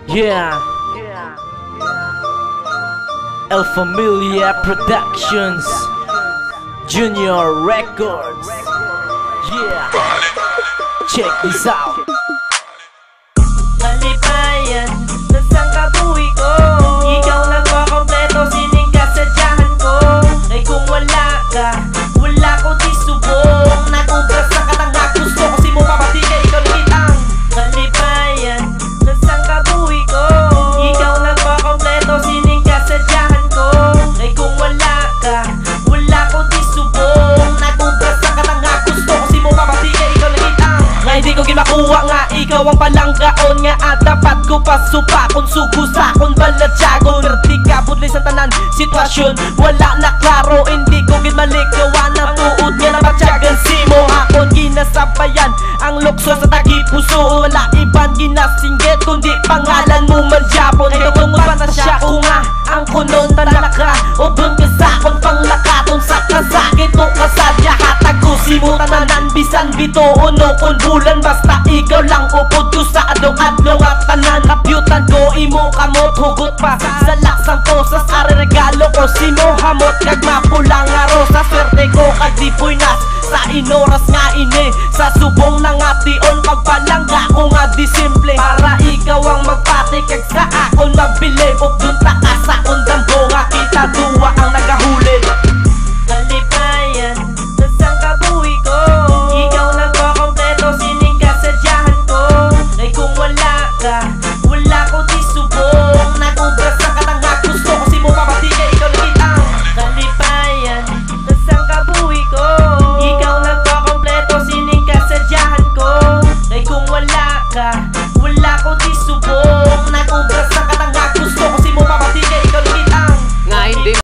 Yeah. El Familia Productions, Junior Records. Yeah. Check this out. Malibayan, nasaan ka buwi ko? Ikaw nagpakompleto, sining kasadyahan ko. Ay kung wala ka, wala ko di subong. Nag-ubras na katanga, gusto ko si mo papatigay, ikaw nakitang. Malibayan, nasaan ka buwi ko? Ikaw nagpakompleto, sining kasadyahan ko. Ay kung wala ka, wala ko di subong. Nag-ubras na katanga, gusto ko si mo papatigay, ikaw nakitang. Nga hindi ko gimakuha nga, ikaw ang palanggaon nga at dapat ko pasupakon. Sugusakon, balatsagon, perdi ka, budlis ang tanan sitwasyon. Wala na klaro, hindi ko ginmalikawan. Ang tuod nga na matsyagan simo akon ginasabayan. Ang lukso sa tagipuso, wala ibang ginasinggit kundi pangalan mo man Japon. Ikaw tungod pa na siya ko nga, ang kunon talaka ubon ka sakon panglakaton sa kasakit o kasadya. Hatag ko simo tananan bisan bito uno kun bulan. Basta ikaw lang upod ko sa adlong-adlong at tanan. Kapyutan ko imo kamot, hugot pa sa laksang posas. Ari regalo ko simo hamot kag mapulang nga rosas. Swerte ko kag di puinas sa inoras nga ini. Sa subong na nga tion pagpalangga ko nga di simple. Para ikaw ang magpati kag sa akon mabilib. Ug dun ta